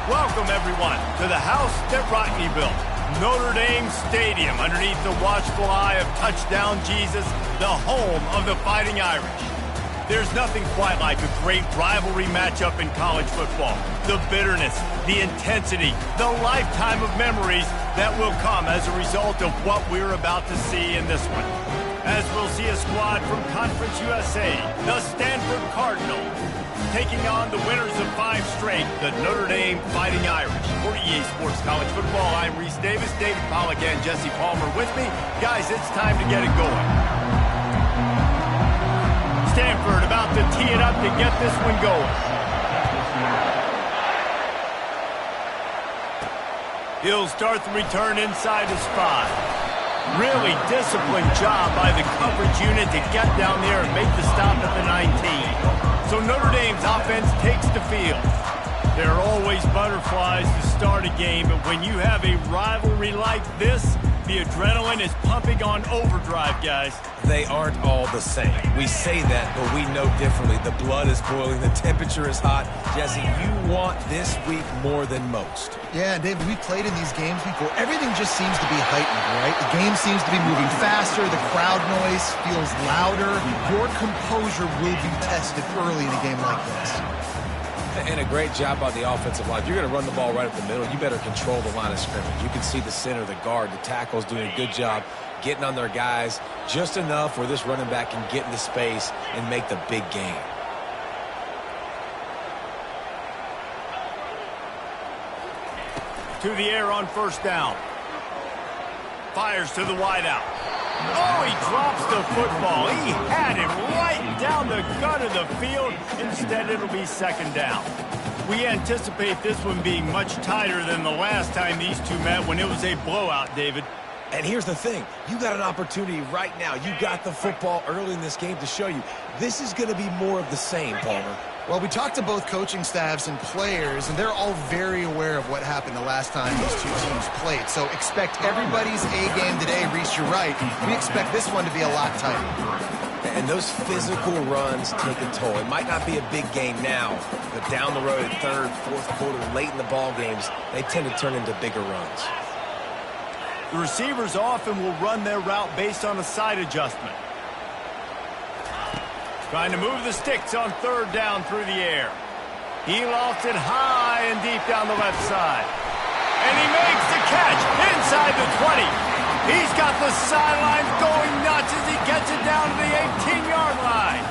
Welcome, everyone, to the house that Rockney built. Notre Dame Stadium, underneath the watchful eye of Touchdown Jesus, the home of the Fighting Irish. There's nothing quite like a great rivalry matchup in college football. The bitterness, the intensity, the lifetime of memories that will come as a result of what we're about to see in this one. As we'll see a squad from Conference USA, the Stanford Cardinals, taking on the winners of 5 straight, the Notre Dame Fighting Irish. For EA Sports College Football, I'm Reese Davis, David Pollack, and Jesse Palmer with me. Guys, it's time to get it going. Stanford about to tee it up to get this one going. He'll start the return inside his 5. Really disciplined job by the coverage unit to get down there and make the stop at the 19. So Notre Dame's offense takes the field. There are always butterflies to start a game, but when you have a rivalry like this, the adrenaline is pumping on overdrive, guys. They aren't all the same. We say that, but we know differently. The blood is boiling. The temperature is hot. Jesse, you want this week more than most. Yeah, David, we played in these games before. Everything just seems to be heightened, right? The game seems to be moving faster. The crowd noise feels louder. Your composure will be tested early in a game like this. And a great job by the offensive line. If you're going to run the ball right up the middle, you better control the line of scrimmage. You can see the center, the guard, the tackles doing a good job getting on their guys just enough where this running back can get into space and make the big game. To the air on first down. Fires to the wideout. Oh, he drops the football. He had it right down the gut of the field. Instead, it'll be second down. We anticipate this one being much tighter than the last time these two met when it was a blowout, David. And here's the thing. You got an opportunity right now. You got the football early in this game to show you. This is going to be more of the same, Palmer. Well, we talked to both coaching staffs and players, and they're all very aware of what happened the last time these two teams played. So expect everybody's A game today. Reese, you're right. We expect this one to be a lot tighter. And those physical runs take a toll. It might not be a big game now, but down the road, third, fourth quarter, late in the ball games, they tend to turn into bigger runs. The receivers often will run their route based on a side adjustment. Trying to move the sticks on third down through the air. He lofts it high and deep down the left side. And he makes the catch inside the 20. He's got the sidelines going nuts as he gets it down to the 18-yard line.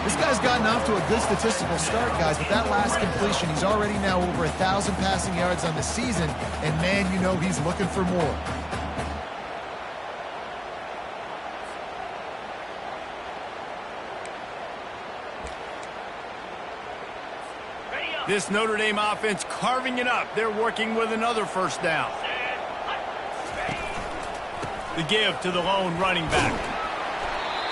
This guy's gotten off to a good statistical start, guys, but that last completion, he's already now over 1,000 passing yards on the season, and man, you know he's looking for more. This Notre Dame offense carving it up. They're working with another first down. The give to the lone running back.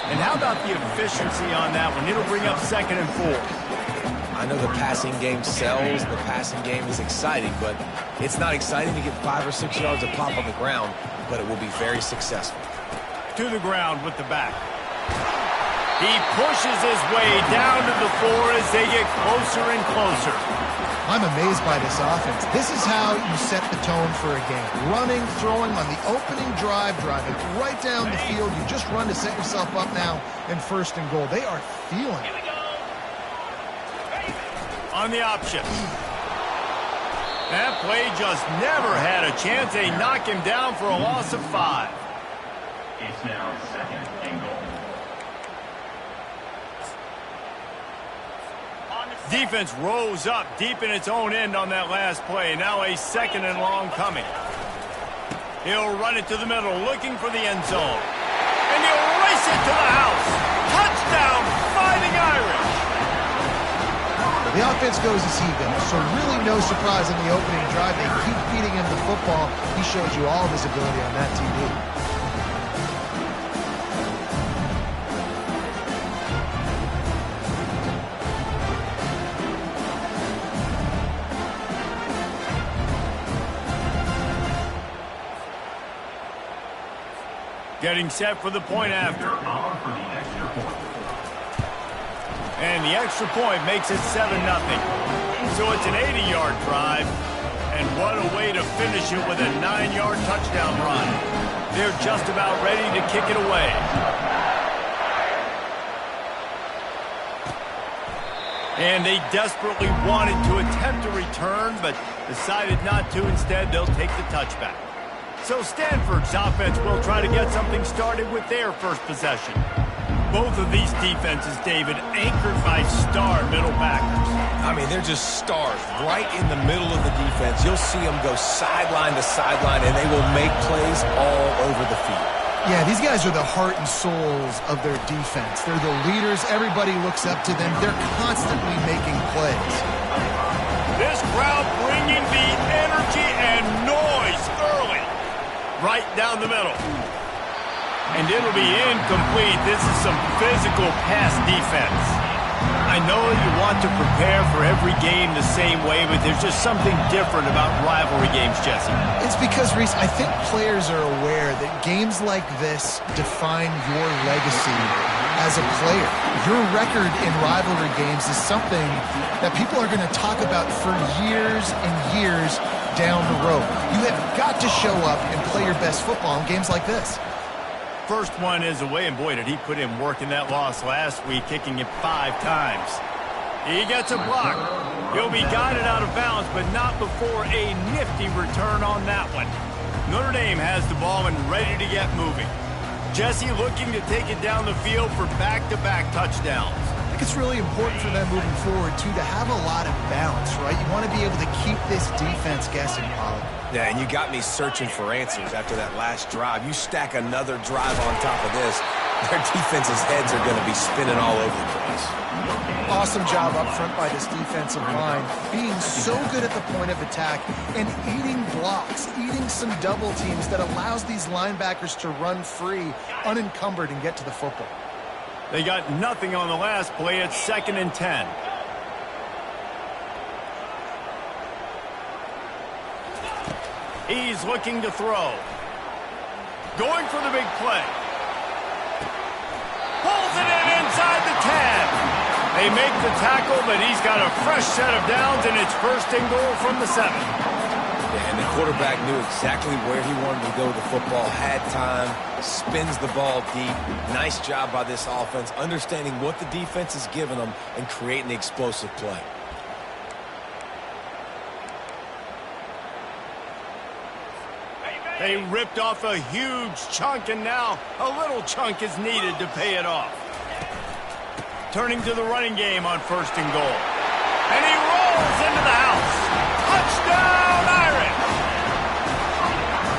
And how about the efficiency on that one? It'll bring up 2nd and 4. I know the passing game sells, the passing game is exciting, but it's not exciting to get 5 or 6 yards of pop on the ground, but it will be very successful. To the ground with the back. He pushes his way down to the floor as they get closer and closer. I'm amazed by this offense. This is how you set the tone for a game. Running, throwing on the opening drive, driving right down the field. You just run to set yourself up now in 1st and goal. They are feeling it. On the option. That play just never had a chance. They knock him down for a loss of 5. It's now 2nd and goal. Defense rose up deep in its own end on that last play. Now a 2nd and long coming. He'll run it to the middle, looking for the end zone. And he'll race it to the house. Touchdown, Fighting Irish. The offense goes as he goes, so really no surprise in the opening drive. They keep feeding him the football. He shows you all of his ability on that TV. Getting set for the point after. And the extra point makes it 7-0. So it's an 80-yard drive. And what a way to finish it with a 9-yard touchdown run. They're just about ready to kick it away. And they desperately wanted to attempt a return, but decided not to. Instead, they'll take the touchback. So Stanford's offense will try to get something started with their first possession. Both of these defenses, David, anchored by star middle backers. I mean, they're just stars right in the middle of the defense. You'll see them go sideline to sideline, and they will make plays all over the field. Yeah, these guys are the heart and souls of their defense. They're the leaders. Everybody looks up to them. They're constantly making plays. This crowd bringing the energy and noise early. Right down the middle. And it'll be incomplete. This is some physical pass defense. I know you want to prepare for every game the same way, but there's just something different about rivalry games, Jesse. It's because, Reese, I think players are aware that games like this define your legacy as a player. Your record in rivalry games is something that people are going to talk about for years and years down the road. You have got to show up and play your best football in games like this. First one is away, and boy, did he put in work in that loss last week, kicking it 5 times. He gets a block. He'll be guided out of bounds, but not before a nifty return on that one. Notre Dame has the ball and ready to get moving. Jesse looking to take it down the field for back-to-back touchdowns. I think it's really important for them moving forward, too, to have a lot of balance, right? You want to be able to keep this defense guessing, Pollard. Yeah, and you got me searching for answers after that last drive. You stack another drive on top of this, their defense's heads are going to be spinning all over the place. Awesome job up front by this defensive line, being so good at the point of attack and eating blocks, eating some double teams that allows these linebackers to run free, unencumbered, and get to the football. They got nothing on the last play. It's 2nd and 10. He's looking to throw. Going for the big play. Pulls it in inside the 10. They make the tackle, but he's got a fresh set of downs, and it's 1st and goal from the 7. Yeah, and the quarterback knew exactly where he wanted to go with the football, had time, spins the ball deep. Nice job by this offense, understanding what the defense is giving them and creating the explosive play. They ripped off a huge chunk, and now a little chunk is needed to pay it off. Turning to the running game on 1st and goal. And he rolls into the house. Touchdown, Irish!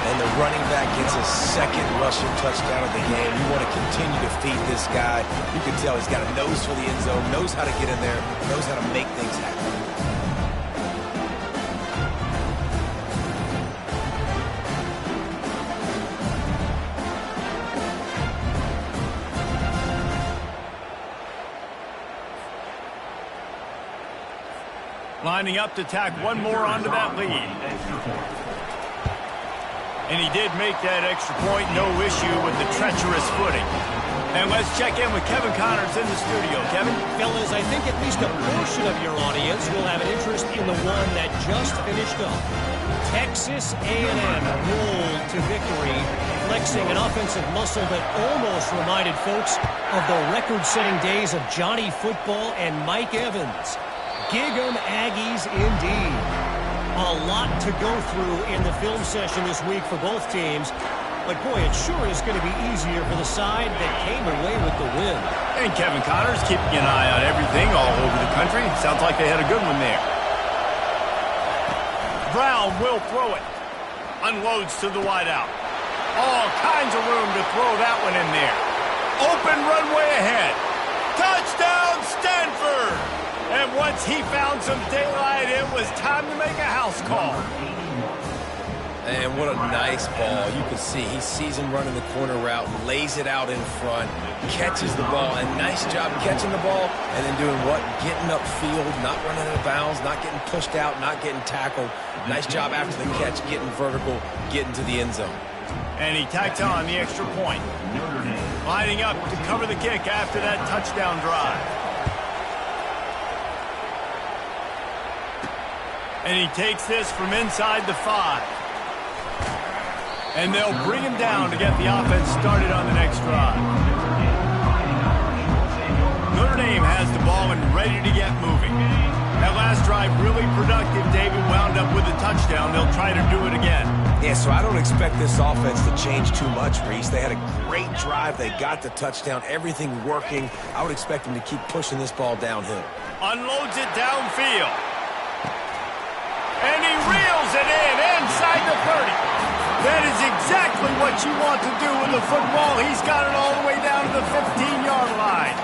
And the running back gets his 2nd rushing touchdown of the game. You want to continue to feed this guy. You can tell he's got a nose for the end zone, knows how to get in there, knows how to make things happen. Lining up to tack one more onto that lead. And he did make that extra point, no issue with the treacherous footing. And let's check in with Kevin Connors in the studio. Kevin? Fellas, I think at least a portion of your audience will have an interest in the one that just finished up. Texas A&M rolled to victory, flexing an offensive muscle that almost reminded folks of the record-setting days of Johnny Football and Mike Evans. Gig 'em Aggies indeed. A lot to go through in the film session this week for both teams. But boy, it sure is going to be easier for the side that came away with the win. And Kevin Connors keeping an eye on everything all over the country. Sounds like they had a good one there. Brown will throw it. Unloads to the wideout. All kinds of room to throw that one in there. Open runway ahead. Touchdown, Stanford! And once he found some daylight, it was time to make a house call. And what a nice ball. You can see he sees him running the corner route, lays it out in front, catches the ball, and nice job catching the ball and then doing what? Getting upfield, not running out of bounds, not getting pushed out, not getting tackled. Nice job after the catch, getting vertical, getting to the end zone. And he tacked on the extra point. Lining up to cover the kick after that touchdown drive. And he takes this from inside the 5. And they'll bring him down to get the offense started on the next drive. Notre Dame has the ball and ready to get moving. That last drive really productive. David wound up with a touchdown. They'll try to do it again. Yeah, so I don't expect this offense to change too much, Reese. They had a great drive. They got the touchdown. Everything working. I would expect them to keep pushing this ball downhill. Unloads it downfield. And he reels it in inside the 30. That is exactly what you want to do with the football. He's got it all the way down to the 15-yard line.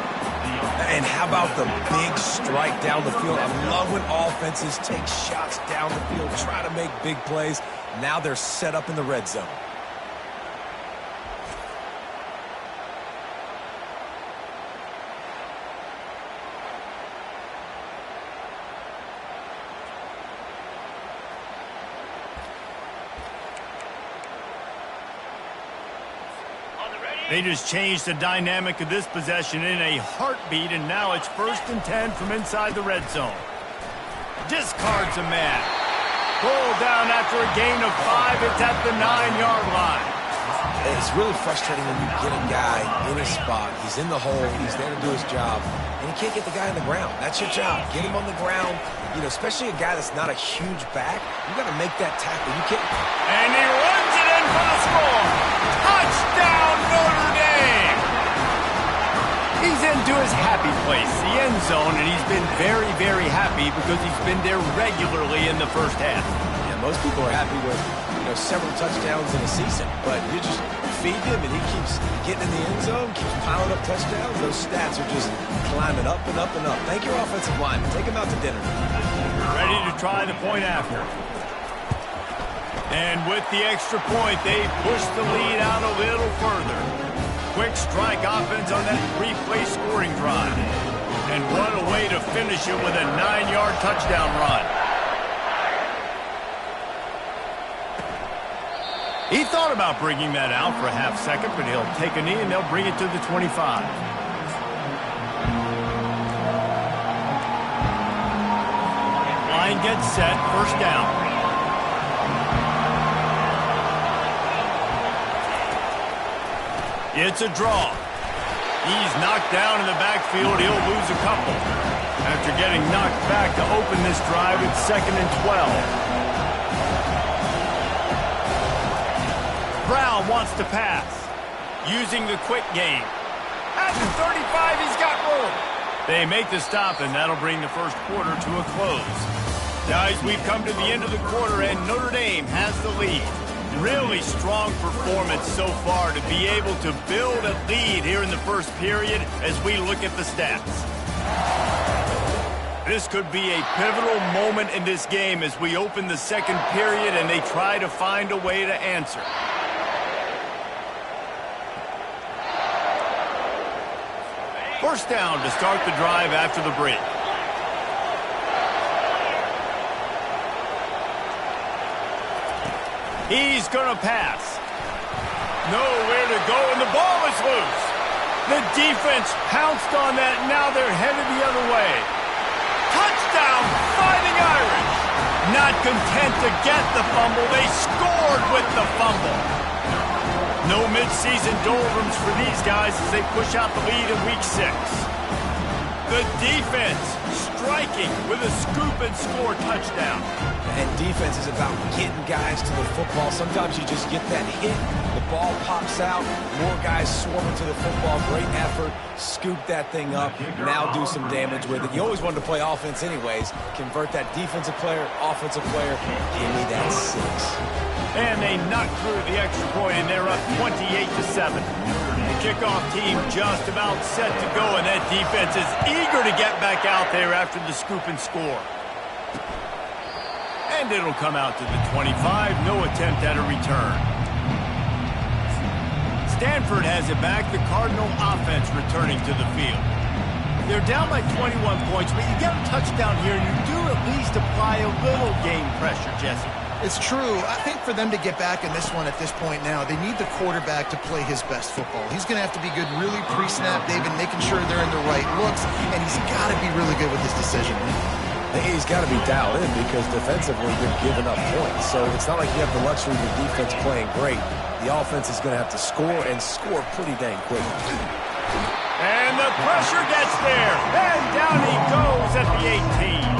And how about the big strike down the field? I love when offenses take shots down the field, try to make big plays. Now they're set up in the red zone. They just changed the dynamic of this possession in a heartbeat, and now it's 1st and 10 from inside the red zone. Discards a man. Pulled down after a gain of 5. It's at the 9-yard line. It's really frustrating when you get a guy in a spot. He's in the hole. He's there to do his job, and you can't get the guy on the ground. That's your job. Get him on the ground. You know, especially a guy that's not a huge back. You got to make that tackle. You can't. And he runs it in for the score. Touchdown, Notre Dame! He's into his happy place, the end zone, and he's been very, very happy because he's been there regularly in the first half. Yeah, most people are happy with, several touchdowns in a season, but you just feed him and he keeps getting in the end zone, keeps piling up touchdowns. Those stats are just climbing up and up and up. Thank your offensive line. Take him out to dinner. Ready to try the point after. And with the extra point, they push the lead out a little further. Quick strike offense on that 3-play scoring drive. And what a way to finish it with a 9-yard touchdown run. He thought about bringing that out for a half second, but he'll take a knee and they'll bring it to the 25. Line gets set, 1st down. It's a draw. He's knocked down in the backfield. He'll lose a couple. After getting knocked back to open this drive, it's 2nd and 12. Brown wants to pass. Using the quick game. At the 35, he's got room. They make the stop, and that'll bring the first quarter to a close. Guys, we've come to the end of the quarter, and Notre Dame has the lead. Really strong performance so far to be able to build a lead here in the first period as we look at the stats. This could be a pivotal moment in this game as we open the second period and they try to find a way to answer. First down to start the drive after the break. He's going to pass. Nowhere to go, and the ball is loose. The defense pounced on that, and now they're headed the other way. Touchdown, Fighting Irish. Not content to get the fumble, they scored with the fumble. No midseason doldrums for these guys as they push out the lead in Week 6. The defense striking with a scoop and score touchdown. And defense is about getting guys to the football. Sometimes you just get that hit, the ball pops out, more guys swarming to the football. Great effort, scoop that thing up, now do some damage with it. You always wanted to play offense anyways. Convert that defensive player, offensive player, give me that 6. And they knock through the extra point, and they're up 28-7. The kickoff team just about set to go, and that defense is eager to get back out there after the scoop and score. And it'll come out to the 25. No attempt at a return. Stanford has it back. The Cardinal offense returning to the field. They're down by 21 points, but you get a touchdown here, and you do at least apply a little game pressure, Jesse. It's true. I think for them to get back in this one at this point now, they need the quarterback to play his best football. He's going to have to be good really pre-snap, David, making sure they're in the right looks, and he's got to be really good with his decision. He's got to be dialed in because defensively they're giving up points. So it's not like you have the luxury of the defense playing great. The offense is going to have to score and score pretty dang quick. And the pressure gets there. And down he goes at the 18.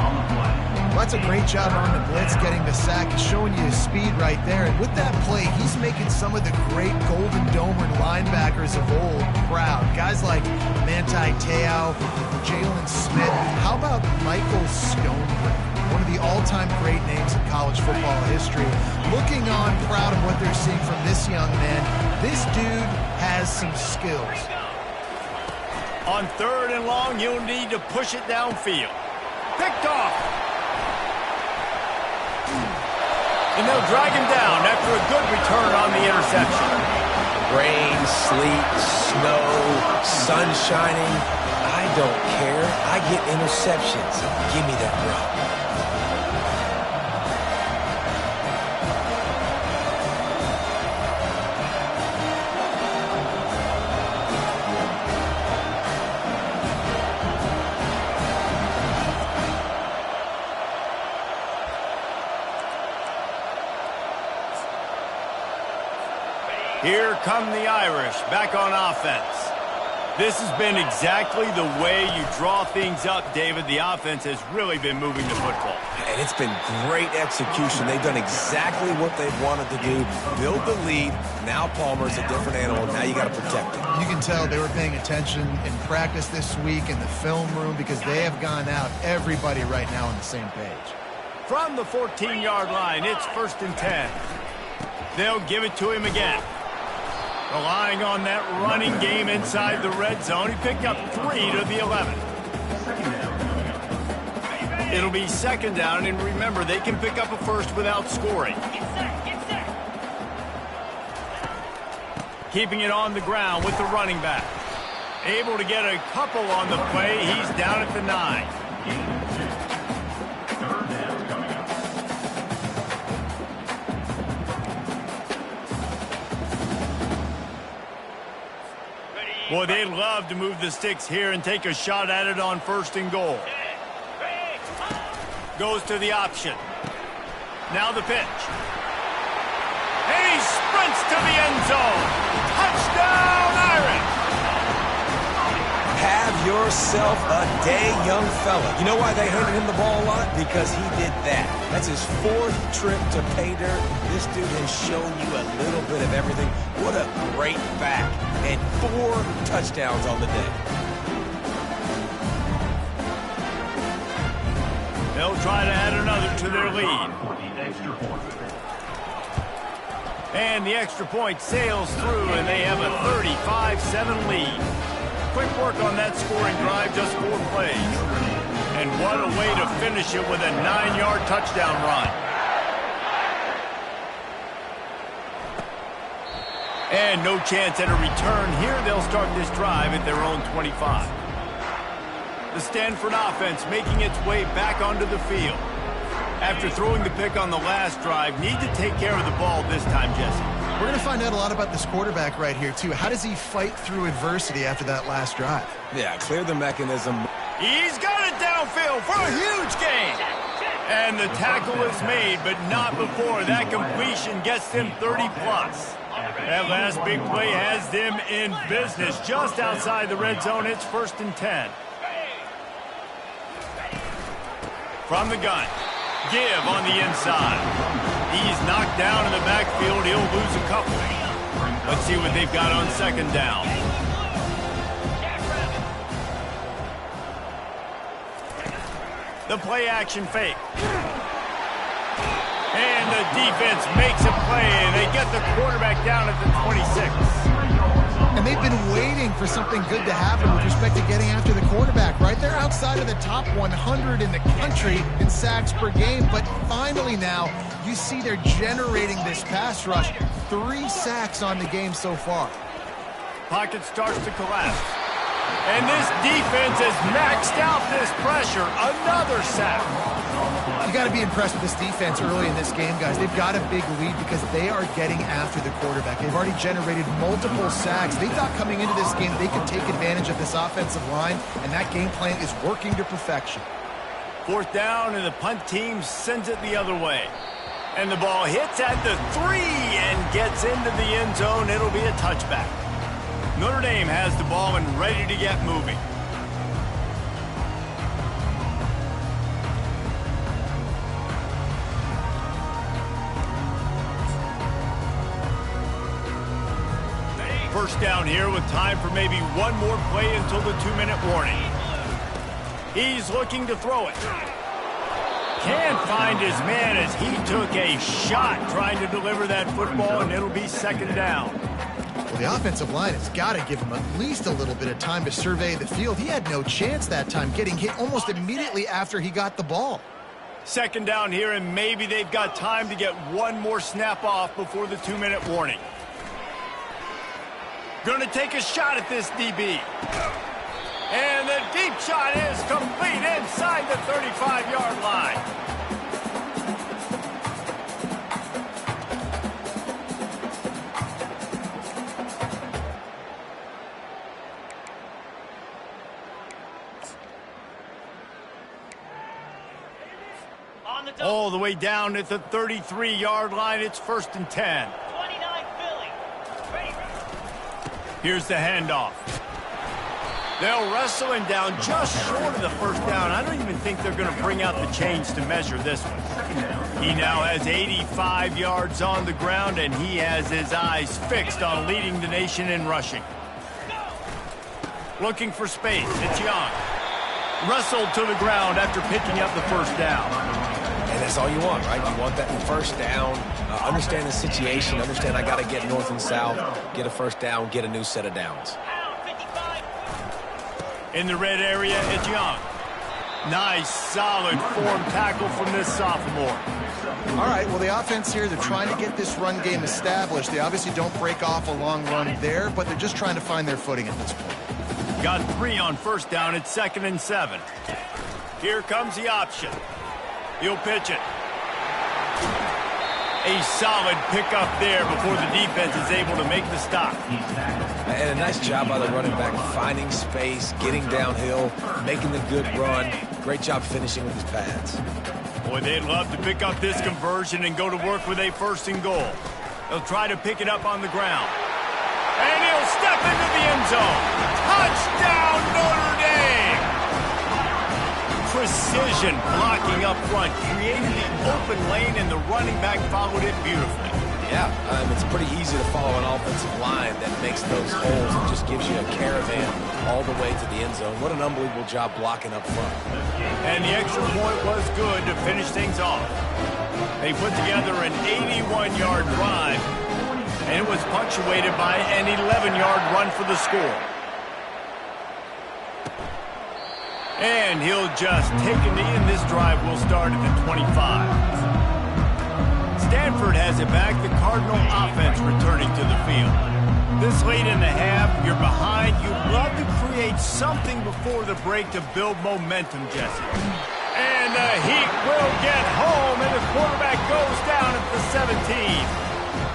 Well, that's a great job on the blitz, getting the sack. He's showing you his speed right there. And with that play, he's making some of the great Golden Domer linebackers of old proud. Guys like Manti Te'o, Jalen Smith. How about Michael Stoneberg? One of the all-time great names in college football history. Looking on, proud of what they're seeing from this young man. This dude has some skills. On 3rd and long, you'll need to push it downfield. Picked off. And they'll drag him down after a good return on the interception. Rain, sleet, snow, sun shining. I don't care. I get interceptions. Give me that rock. Here come the Irish back on offense. This has been exactly the way you draw things up, David. The offense has really been moving the football. And it's been great execution. They've done exactly what they've wanted to do. Build the lead. Now Palmer's a different animal. Now you got to protect it. You can tell they were paying attention in practice this week in the film room because they have gone out, everybody right now on the same page. From the 14-yard line, it's 1st and 10. They'll give it to him again. Relying on that running game inside the red zone. He picked up 3 to the 11. It'll be 2nd down, and remember, they can pick up a first without scoring. Keeping it on the ground with the running back. Able to get a couple on the play. He's down at the 9. Boy, they'd love to move the sticks here and take a shot at it on 1st and goal. Goes to the option. Now the pitch. And he sprints to the end zone. Touchdown, Irish! Have yourself a day, young fella. You know why they handed him the ball a lot? Because he did that. That's his 4th trip to pay dirt. This dude has shown you a little bit of everything. What a great back. And 4 touchdowns on the day. They'll try to add another to their lead. And the extra point sails through, and they have a 35-7 lead. Quick work on that scoring drive, just 4 plays. And what a way to finish it with a 9-yard touchdown run. And no chance at a return here. They'll start this drive at their own 25. The Stanford offense making its way back onto the field. After throwing the pick on the last drive, need to take care of the ball this time, Jesse. We're going to find out a lot about this quarterback right here, too. How does he fight through adversity after that last drive? Yeah, clear the mechanism. He's got it downfield for a huge gain. And the tackle is made, but not before that completion gets them 30-plus. That last big play has them in business. Just outside the red zone, it's 1st and 10. From the gun. Give on the inside. He's knocked down in the backfield. He'll lose a couple. Let's see what they've got on 2nd down. The play action fake. And the defense makes a play, and they get the quarterback down at the 26. And they've been waiting for something good to happen with respect to getting after the quarterback, right? They're outside of the top 100 in the country in sacks per game, but finally now you see they're generating this pass rush. 3 sacks on the game so far. Pocket starts to collapse. And this defense has maxed out this pressure. Another sack. You got to be impressed with this defense early in this game, guys. They've got a big lead because they are getting after the quarterback. They've already generated multiple sacks. They thought coming into this game they could take advantage of this offensive line, and that game plan is working to perfection. 4th down, and the punt team sends it the other way. And the ball hits at the 3 and gets into the end zone. It'll be a touchback. Notre Dame has the ball and ready to get moving. First down here with time for maybe one more play until the 2-minute warning. He's looking to throw it. Can't find his man as he took a shot trying to deliver that football, and it'll be 2nd down. Well, the offensive line has got to give him at least a little bit of time to survey the field. He had no chance that time, getting hit almost immediately after he got the ball. 2nd down here, and maybe they've got time to get one more snap off before the 2-minute warning. Going to take a shot at this DB. And the deep shot is complete inside the 35-yard line. All the way down at the 33-yard line. It's 1st and 10. Here's the handoff. They'll wrestle him down just short of the 1st down. I don't even think they're going to bring out the chains to measure this one. He now has 85 yards on the ground, and he has his eyes fixed on leading the nation in rushing. Looking for space. It's Young. Wrestled to the ground after picking up the 1st down. And that's all you want, right? You want that 1st down. Understand the situation. Understand I got to get north and south, get a 1st down, get a new set of downs. In the red area, it's Young. Nice, solid form tackle from this sophomore. All right, well, the offense here, they're trying to get this run game established. They obviously don't break off a long run there, but they're just trying to find their footing at this point. Got 3 on 1st down. It's 2nd and 7. Here comes the option. He'll pitch it. A solid pickup there before the defense is able to make the stop. And a nice job by the running back, finding space, getting downhill, making the good run. Great job finishing with his pads. Boy, they'd love to pick up this conversion and go to work with a 1st and goal. They'll try to pick it up on the ground. And he'll step into the end zone. Touchdown, Notre Dame! Precision blocking up front, creating the open lane, and the running back followed it beautifully. Yeah, it's pretty easy to follow an offensive line that makes those holes and just gives you a caravan all the way to the end zone. What an unbelievable job blocking up front. And the extra point was good to finish things off. They put together an 81-yard drive, and it was punctuated by an 11-yard run for the score. And he'll just take a knee, and this drive will start at the 25. Stanford has it back. The Cardinal offense returning to the field. This late in the half, you're behind. You'd love to create something before the break to build momentum, Jesse. And the Heat will get home, and the quarterback goes down at the 17.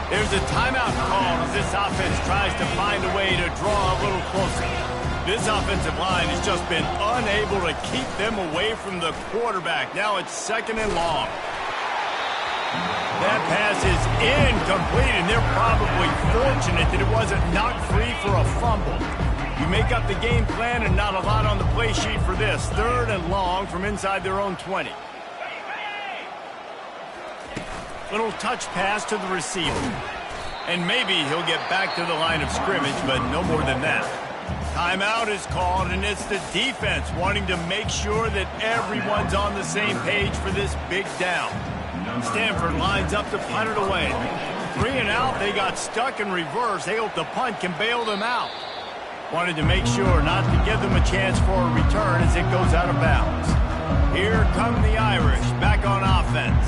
There's a timeout call as this offense tries to find a way to draw a little closer. This offensive line has just been unable to keep them away from the quarterback. Now it's 2nd and long. That pass is incomplete, and they're probably fortunate that it wasn't knocked free for a fumble. You make up the game plan and not a lot on the play sheet for this. 3rd and long from inside their own 20. Little touch pass to the receiver. And maybe he'll get back to the line of scrimmage, but no more than that. Timeout is called, and it's the defense wanting to make sure that everyone's on the same page for this big down. Stanford lines up to punt it away. 3 and out, they got stuck in reverse. They hope the punt can bail them out. Wanted to make sure not to give them a chance for a return as it goes out of bounds. Here come the Irish back on offense.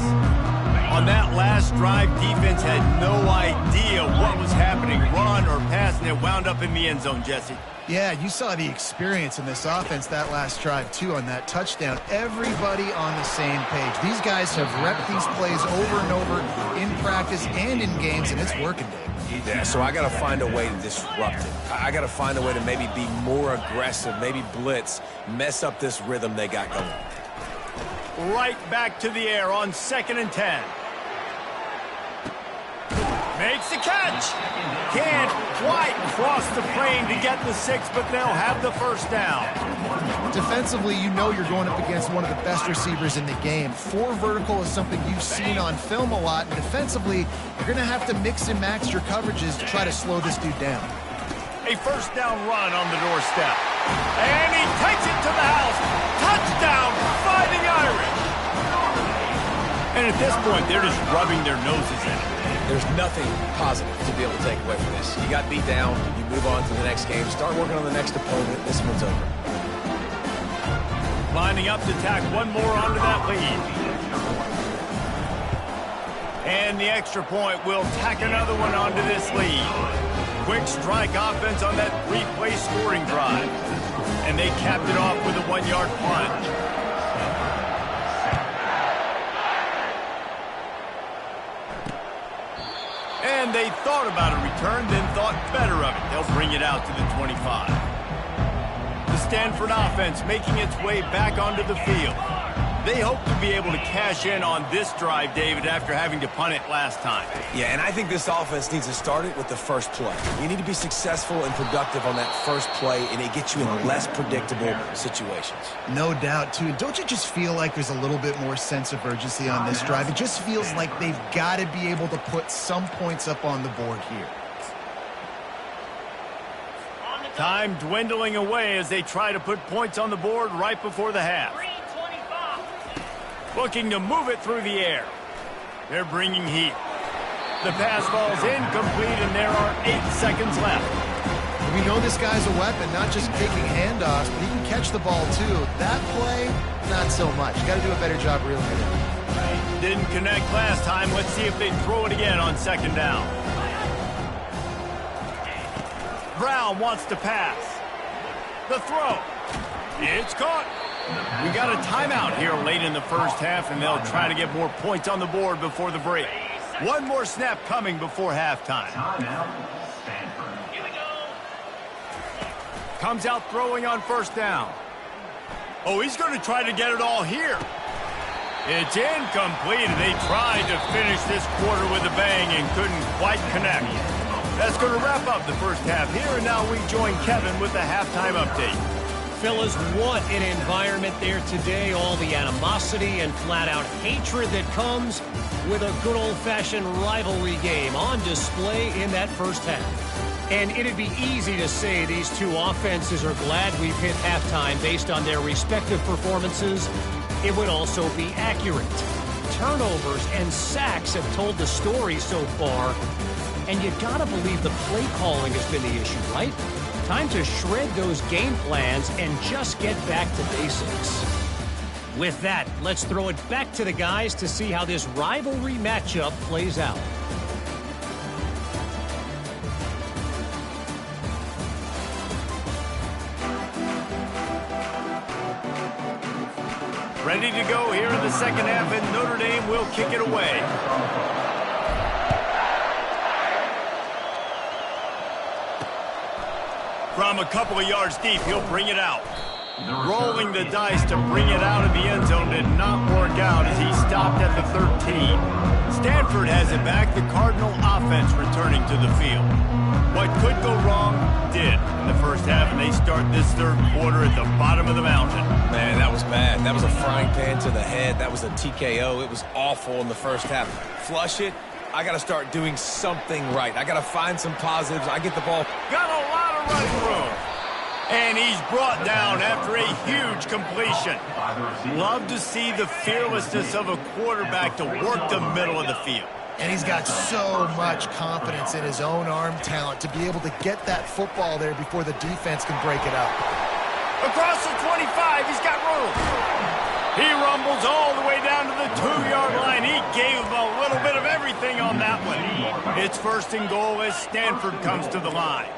On that last drive, defense had no idea what was happening, run or pass, and it wound up in the end zone, Jesse. Yeah, you saw the experience in this offense that last drive, too, on that touchdown. Everybody on the same page. These guys have repped these plays over and over in practice and in games, and it's working, Dave. Yeah, so I got to find a way to disrupt it. I got to find a way to maybe be more aggressive, maybe blitz, mess up this rhythm they got going. right back to the air on 2nd and 10. Makes the catch. Can't quite cross the plane to get the 6, but they'll have the first down. Defensively, you know you're going up against one of the best receivers in the game. 4 vertical is something you've seen on film a lot, and defensively, you're going to have to mix and match your coverages to try to slow this dude down. A first down run on the doorstep. And he takes it to the house. Touchdown, Fighting Irish. And at this point, they're just rubbing their noses in it. There's nothing positive to be able to take away from this. You got beat down, you move on to the next game, start working on the next opponent. This one's over. Lining up to tack one more onto that lead. And the extra point will tack another one onto this lead. Quick strike offense on that 3-play scoring drive. And they capped it off with a 1-yard punt. And they thought about a return, then thought better of it. They'll bring it out to the 25. The Stanford offense making its way back onto the field. They hope to be able to cash in on this drive, David, after having to punt it last time. Yeah, and I think this offense needs to start it with the first play. You need to be successful and productive on that first play, and it gets you in less predictable situations. No doubt, too. Don't you just feel like there's a little bit more sense of urgency on this drive? It just feels like they've got to be able to put some points up on the board here. Time dwindling away as they try to put points on the board right before the half. Looking to move it through the air. They're bringing heat. The pass ball's incomplete, and there are 8 seconds left. We know this guy's a weapon, not just kicking handoffs, but he can catch the ball, too. That play, not so much. Got to do a better job reeling it in. Didn't connect last time. Let's see if they throw it again on 2nd down. Brown wants to pass. The throw. It's caught. We got a timeout here late in the first half, and they'll try to get more points on the board before the break. One more snap coming before halftime. Comes out throwing on 1st down. Oh, he's going to try to get it all here. It's incomplete, and they tried to finish this quarter with a bang and couldn't quite connect. That's going to wrap up the first half here, and now we join Kevin with the halftime update. Fellas, what an environment there today. All the animosity and flat-out hatred that comes with a good old-fashioned rivalry game on display in that first half. And it'd be easy to say these two offenses are glad we've hit halftime based on their respective performances. It would also be accurate. Turnovers and sacks have told the story so far. And you gotta believe the play calling has been the issue, right? Time to shred those game plans and just get back to basics. With that, let's throw it back to the guys to see how this rivalry matchup plays out. Ready to go here in the second half, and Notre Dame will kick it away. From a couple of yards deep, he'll bring it out. Rolling the dice to bring it out of the end zone did not work out as he stopped at the 13. Stanford has it back, the Cardinal offense returning to the field. What could go wrong did in the first half, and they start this third quarter at the bottom of the mountain. Man, that was bad. That was a frying pan to the head. That was a TKO. It was awful in the first half. Flush it. I got to start doing something right. I got to find some positives. I get the ball. Got a lot of running room. And he's brought down after a huge completion. Love to see the fearlessness of a quarterback to work the middle of the field. And he's got so much confidence in his own arm talent to be able to get that football there before the defense can break it up. Across the 25, he's got room. He rumbles all the way down to the 2-yard line. He gave a little bit of everything on that one. It's 1st and goal as Stanford comes to the line.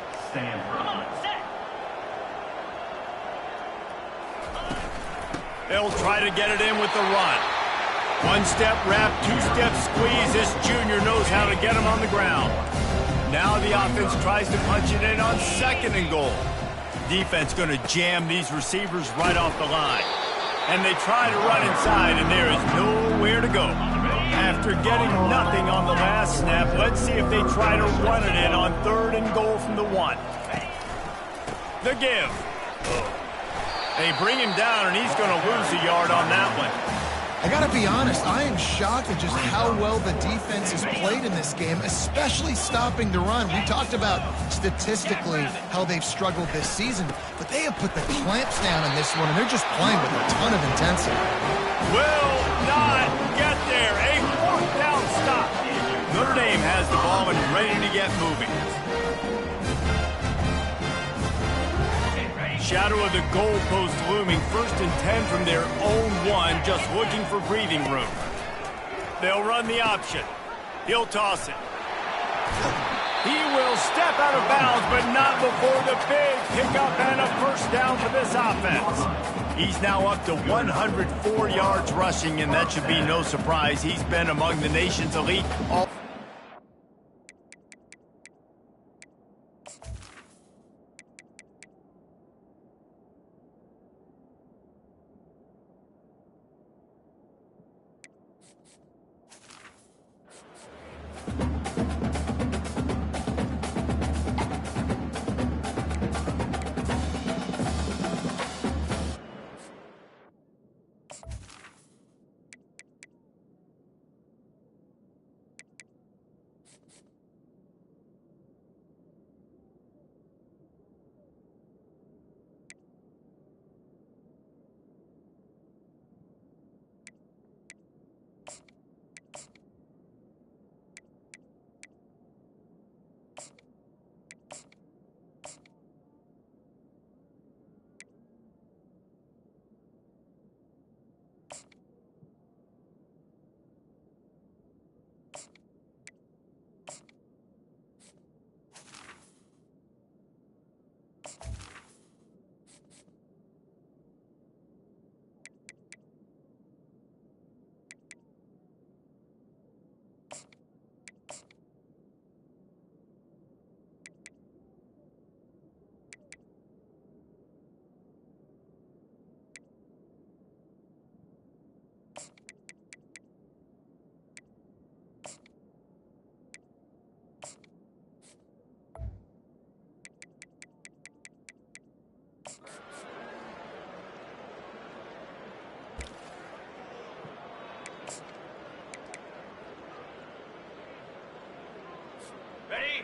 They'll try to get it in with the run. 1-step wrap, 2-step squeeze. This junior knows how to get him on the ground. Now the offense tries to punch it in on 2nd and goal. Defense going to jam these receivers right off the line. And they try to run inside, and there is nowhere to go. After getting nothing on the last snap, let's see if they try to run it in on 3rd and goal from the 1. The give. They bring him down, and he's going to lose a yard on that one. I got to be honest, I am shocked at just how well the defense has played in this game, especially stopping the run. We talked about statistically how they've struggled this season, but they have put the clamps down in this one, and they're just playing with a ton of intensity. Will not get there. A 4th down stop. Notre Dame has the ball and ready to get moving. Shadow of the goalpost looming, 1st and 10 from their own 1, just looking for breathing room. They'll run the option. He'll toss it. He will step out of bounds, but not before the big pickup and a 1st down for this offense. He's now up to 104 yards rushing, and that should be no surprise. He's been among the nation's elite all.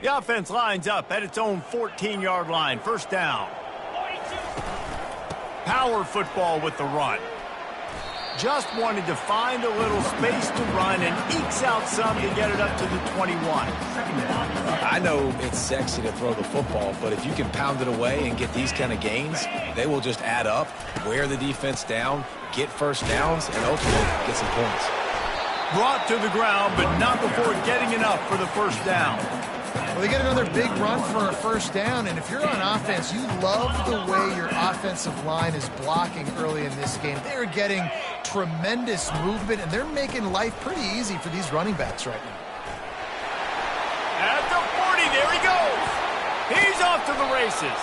The offense lines up at its own 14-yard line. 1st down. Power football with the run. Just wanted to find a little space to run and ekes out some to get it up to the 21. I know it's sexy to throw the football, but if you can pound it away and get these kind of gains, they will just add up, wear the defense down, get 1st downs, and ultimately get some points. Brought to the ground, but not before getting enough for the 1st down. Well, they get another big run for a 1st down, and if you're on offense, you love the way your offensive line is blocking early in this game. They're getting tremendous movement, and they're making life pretty easy for these running backs right now. At the 40, there he goes. He's off to the races.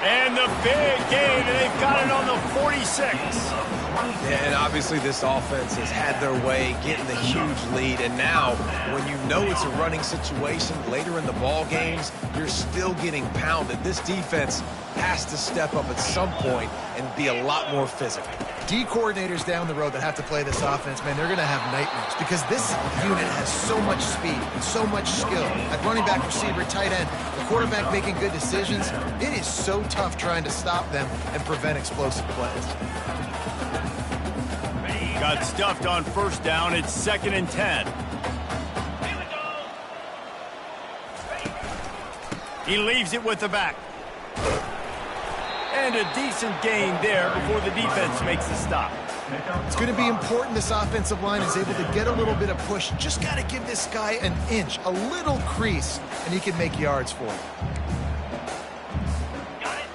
And the big gain, and they've got it on the 46. And obviously this offense has had their way, getting the huge lead. And now, when you know it's a running situation later in the ball games, you're still getting pounded. This defense has to step up at some point and be a lot more physical. D coordinators down the road that have to play this offense, man, they're going to have nightmares because this unit has so much speed and so much skill. At running back, receiver, tight end, the quarterback making good decisions. It is so tough trying to stop them and prevent explosive plays. Got stuffed on 1st down. It's 2nd and 10. He leaves it with the back. And a decent gain there before the defense makes the stop. It's going to be important this offensive line is able to get a little bit of push. Just got to give this guy an inch, a little crease, and he can make yards for it.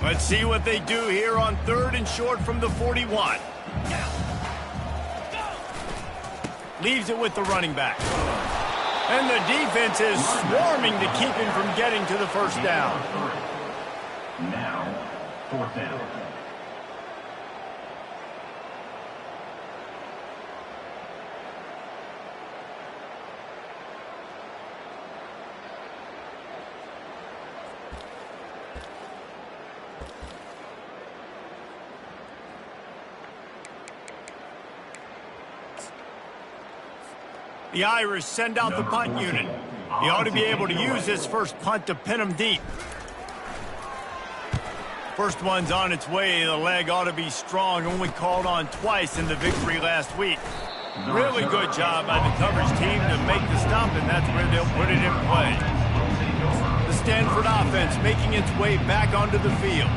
Let's see what they do here on 3rd and short from the 41. Leaves it with the running back. And the defense is swarming to keep him from getting to the 1st down. Now, 4th down. The Irish send out the punt unit. He ought to be able to use this first punt to pin him deep. First one's on its way. The leg ought to be strong. Only called on twice in the victory last week. Really good job by the coverage team to make the stop, and that's where they'll put it in play. The Stanford offense making its way back onto the field.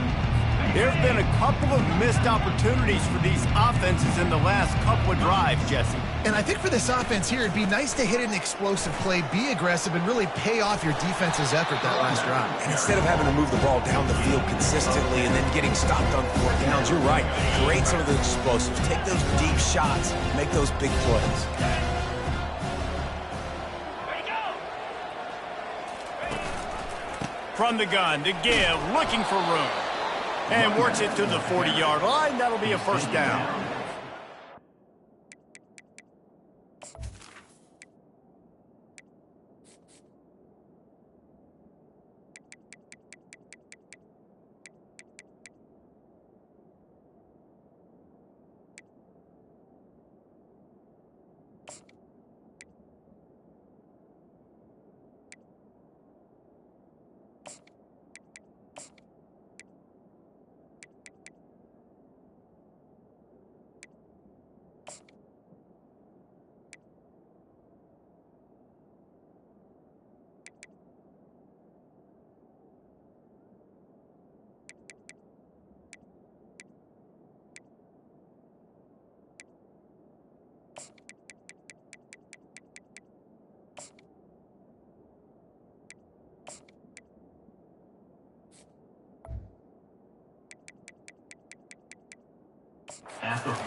There have been a couple of missed opportunities for these offenses in the last couple of drives, Jesse. And I think for this offense here, it'd be nice to hit an explosive play, be aggressive, and really pay off your defense's effort that last drive. And instead of having to move the ball down the field consistently and then getting stopped on 4th downs, you're right. Create some of the explosives. Take those deep shots. Make those big plays. From the gun to give, looking for room. And works it to the 40-yard line. That'll be a first down.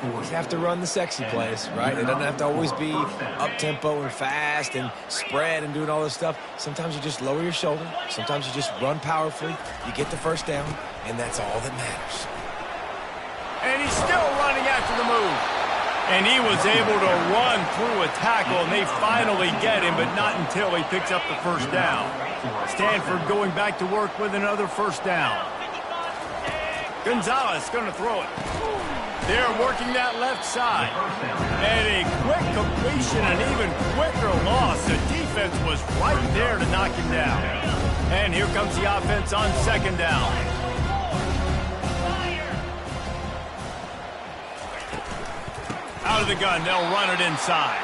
You have to run the sexy plays, right? It doesn't have to always be up-tempo and fast and spread and doing all this stuff. Sometimes you just lower your shoulder. Sometimes you just run powerfully. You get the first down, and that's all that matters. And he's still running after the move. And he was able to run through a tackle, and they finally get him, but not until he picks up the first down. Stanford going back to work with another first down. Gonzalez going to throw it. They're working that left side. And a quick completion, an even quicker loss. The defense was right there to knock him down. And here comes the offense on second down. Out of the gun, they'll run it inside.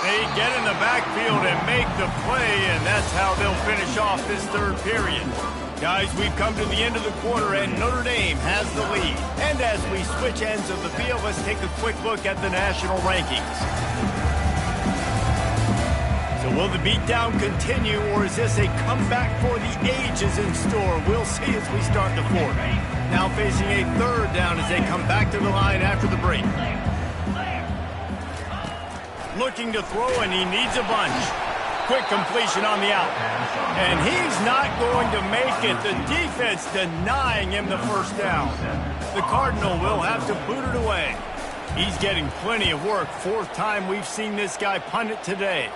They get in the backfield and make the play, and that's how they'll finish off this third period. Guys, we've come to the end of the quarter, and Notre Dame has the lead. And as we switch ends of the field, let's take a quick look at the national rankings. So will the beatdown continue, or is this a comeback for the ages in store? We'll see as we start the fourth. Now facing a third down as they come back to the line after the break. Looking to throw, and he needs a bunch. Quick completion on the out. And he's not going to make it. The defense denying him the first down. The Cardinal will have to boot it away. He's getting plenty of work. Fourth time we've seen this guy punt it today.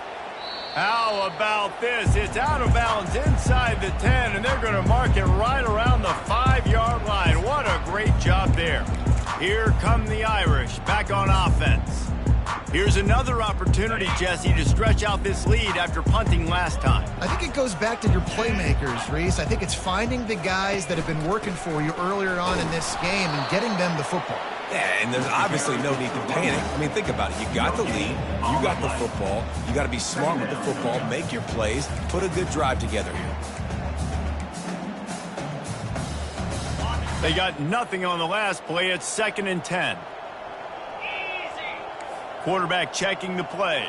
How about this? It's out of bounds inside the 10, and they're going to mark it right around the 5-yard line. What a great job there. Here come the Irish back on offense. Here's another opportunity, Jesse, to stretch out this lead after punting last time. I think it goes back to your playmakers, Reese. I think it's finding the guys that have been working for you earlier on in this game and getting them the football. Yeah, and there's obviously no need to panic. I mean, think about it. You got the lead. You got the football. You got to be smart with the football, make your plays, put a good drive together here. They got nothing on the last play. It's 2nd and 10. Quarterback checking the play.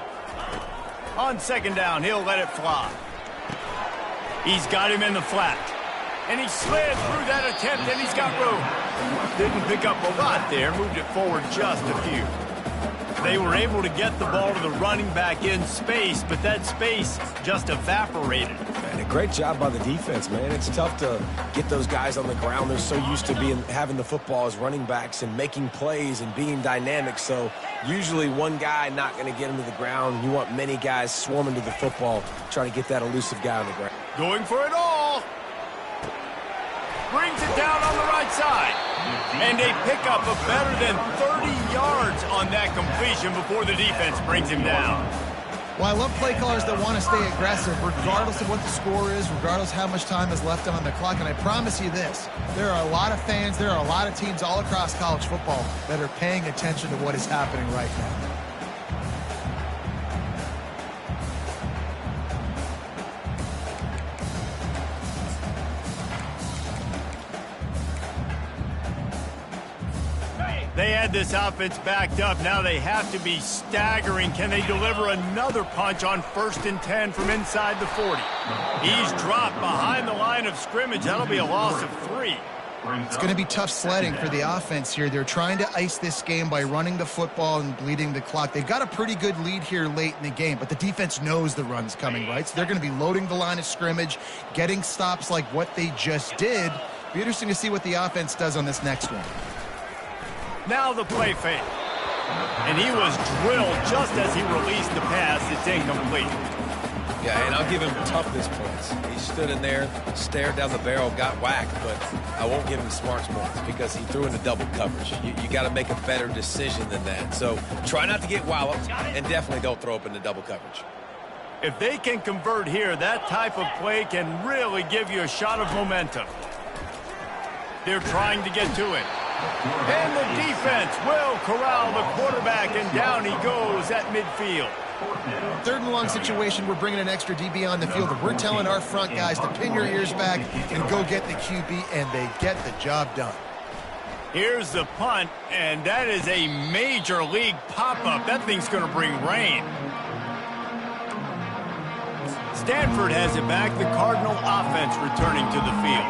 On second down, he'll let it fly. He's got him in the flat. And he slid through that attempt, and he's got room. Didn't pick up a lot there, moved it forward just a few. They were able to get the ball to the running back in space, but that space just evaporated. And a great job by the defense, man. It's tough to get those guys on the ground. They're so used to having the football as running backs and making plays and being dynamic. So usually one guy not going to get him to the ground. You want many guys swarming to the football, trying to get that elusive guy on the ground. Going for it all. Brings it down on the right side. And a pickup of better than 30 yards on that completion before the defense brings him down. Well, I love play callers that want to stay aggressive regardless of what the score is, regardless of how much time is left on the clock. And I promise you this, there are a lot of fans, there are a lot of teams all across college football that are paying attention to what is happening right now. They had this offense backed up. Now they have to be staggering. Can they deliver another punch on 1st and 10 from inside the 40? He's dropped behind the line of scrimmage. That'll be a loss of 3. It's going to be tough sledding for the offense here. They're trying to ice this game by running the football and bleeding the clock. They've got a pretty good lead here late in the game, but the defense knows the run's coming, right? So they're going to be loading the line of scrimmage, getting stops like what they just did. Be interesting to see what the offense does on this next one. Now the play fake. And he was drilled just as he released the pass. It's incomplete. Yeah, and I'll give him toughness points. He stood in there, stared down the barrel, got whacked, but I won't give him smarts points because he threw into double coverage. You got to make a better decision than that. So try not to get walloped, and definitely don't throw up into double coverage. If they can convert here, that type of play can really give you a shot of momentum. They're trying to get to it. And the defense will corral the quarterback, and down he goes at midfield. 3rd and long situation, we're bringing an extra DB on the field, and we're telling our front guys to pin your ears back and go get the QB, and they get the job done. Here's the punt, and that is a major league pop-up. That thing's going to bring rain. Stanford has it back, the Cardinal offense returning to the field.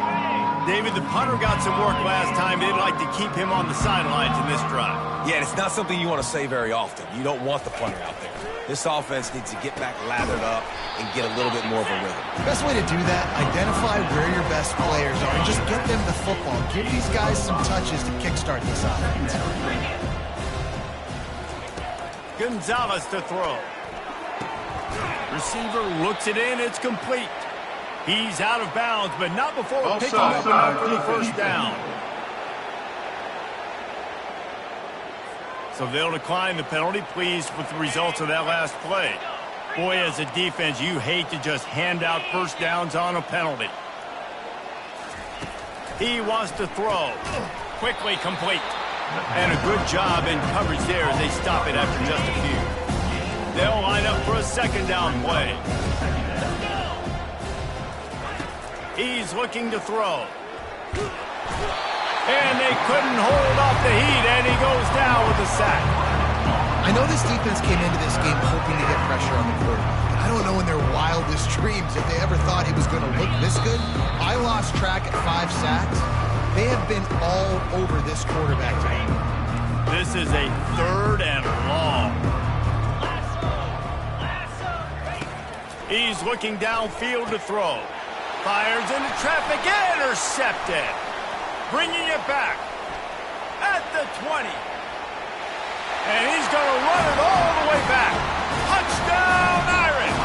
David, the punter got some work last time. They'd like to keep him on the sidelines in this drive. Yeah, it's not something you want to say very often. You don't want the punter out there. This offense needs to get back lathered up and get a little bit more of a rhythm. The best way to do that, identify where your best players are and just get them the football. Give these guys some touches to kickstart this offense. Gonzalez to throw. Receiver looks it in. It's complete. He's out of bounds, but not before picking up enough for the first down. So they'll decline the penalty. Pleased with the results of that last play. Boy, as a defense, you hate to just hand out first downs on a penalty. He wants to throw. Quickly complete. And a good job in coverage there as they stop it after just a few. They'll line up for a 2nd down play. He's looking to throw. And they couldn't hold off the heat, and he goes down with a sack. I know this defense came into this game hoping to get pressure on the quarterback. I don't know in their wildest dreams if they ever thought he was going to look this good. I lost track at 5 sacks. They have been all over this quarterback today. This is a 3rd and long. He's looking downfield to throw. Fires into traffic, intercepted. Bringing it back at the 20. And he's going to run it all the way back. Touchdown, Irish.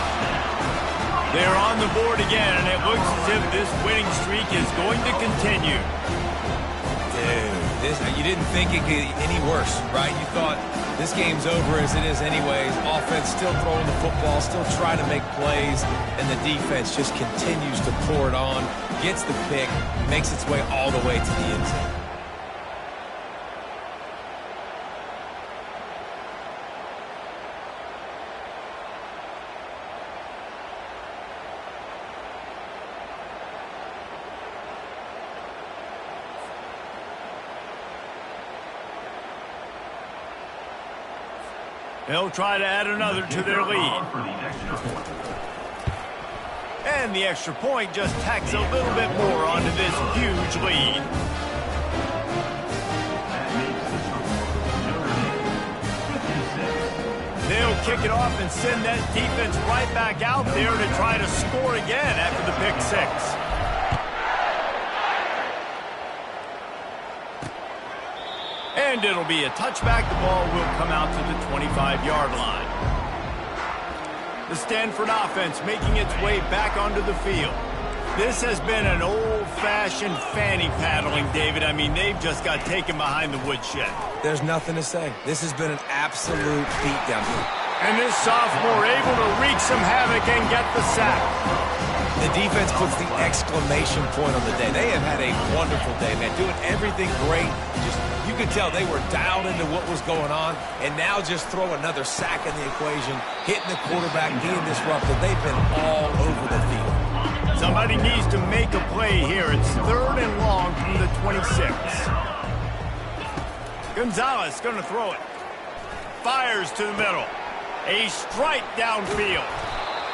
They're on the board again, and it looks as if this winning streak is going to continue. Dude, you didn't think it could get any worse, right? You thought this game's over as it is anyways. Offense still throwing the football, still trying to make plays, and the defense just continues to pour it on, gets the pick, makes its way all the way to the end zone. They'll try to add another to their lead. And the extra point just tacks a little bit more onto this huge lead. They'll kick it off and send that defense right back out there to try to score again after the pick 6. And it'll be a touchback. The ball will come out to the 25-yard line. The Stanford offense making its way back onto the field. This has been an old-fashioned fanny paddling, David. I mean, they've just got taken behind the woodshed. There's nothing to say. This has been an absolute beatdown. And this sophomore able to wreak some havoc and get the sack. The defense puts the exclamation point on the day. They have had a wonderful day, man, doing everything great. Just, you could tell they were dialed into what was going on, and now just throw another sack in the equation, hitting the quarterback, being disruptive. They've been all over the field. Somebody needs to make a play here. It's 3rd and long from the 26. Gonzalez going to throw it. Fires to the middle. A strike downfield.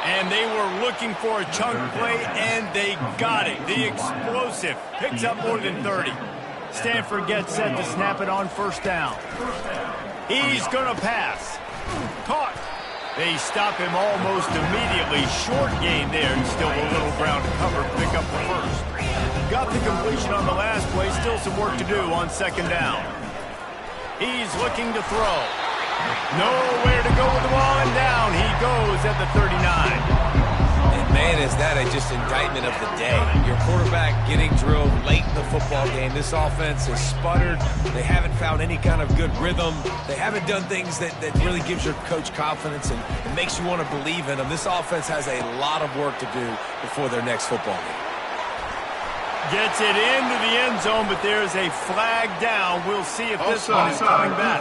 And they were looking for a chunk play, and they got it. The explosive picks up more than 30. Stanford gets set to snap it on 1st down. He's going to pass. Caught. They stop him almost immediately. Short gain there, and still a little ground to cover to pick up the 1st. Got the completion on the last play. Still some work to do on 2nd down. He's looking to throw. Nowhere to go with the ball, and down he goes at the 39. And man, is that just indictment of the day. Your quarterback getting drilled late in the football game. This offense has sputtered. They haven't found any kind of good rhythm. They haven't done things that really gives your coach confidence and makes you want to believe in them. This offense has a lot of work to do before their next football game. Gets it into the end zone, but there's a flag down. We'll see if this one is coming back.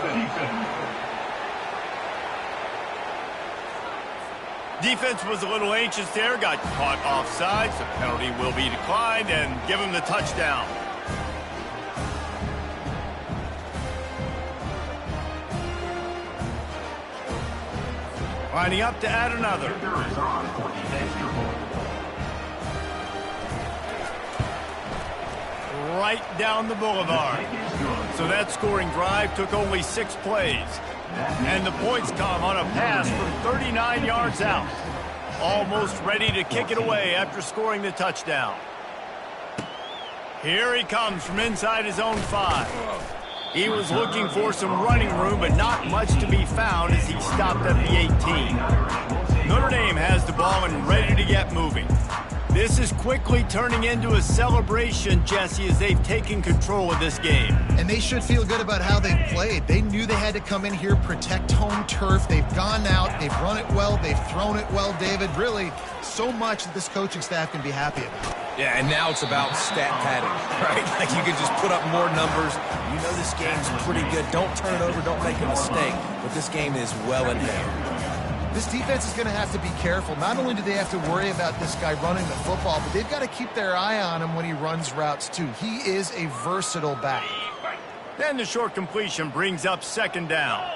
Defense was a little anxious there, got caught offside. The penalty will be declined and give him the touchdown. Lining up to add another. Right down the boulevard. So that scoring drive took only 6 plays. And the points come on a pass from 39 yards out. Almost ready to kick it away after scoring the touchdown. Here he comes from inside his own 5. He was looking for some running room, but not much to be found as he stopped at the 18. Notre Dame has the ball and ready to get moving. This is quickly turning into a celebration, Jesse, as they've taken control of this game. And they should feel good about how they've played. They knew they had to come in here, protect home turf. They've gone out, they've run it well, they've thrown it well, David. Really, so much that this coaching staff can be happy about. Yeah, and now it's about stat padding, right? Like you can just put up more numbers. You know this game's pretty good. Don't turn it over, don't make a mistake. But this game is well in hand. This defense is going to have to be careful. Not only do they have to worry about this guy running the football, but they've got to keep their eye on him when he runs routes, too. He is a versatile back. Then the short completion brings up 2nd down.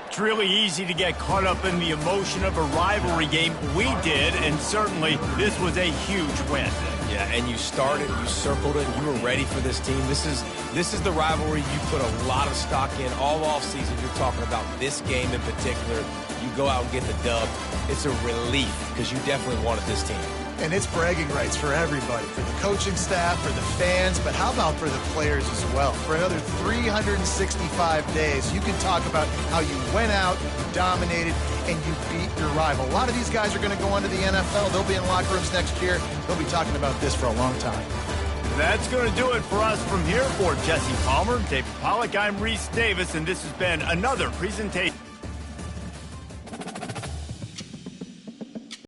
It's really easy to get caught up in the emotion of a rivalry game. We did, and certainly this was a huge win. Yeah, and you started, you circled it, you were ready for this team. This is the rivalry you put a lot of stock in all offseason. You're talking about this game in particular. You go out and get the dub. It's a relief because you definitely wanted this team. And it's bragging rights for everybody, for the coaching staff, for the fans, but how about for the players as well? For another 365 days, you can talk about how you went out, you dominated, and you beat your rival. A lot of these guys are going to go on to the NFL. They'll be in locker rooms next year. They'll be talking about this for a long time. That's going to do it for us from here. For Jesse Palmer, David Pollack, I'm Reese Davis, and this has been another presentation.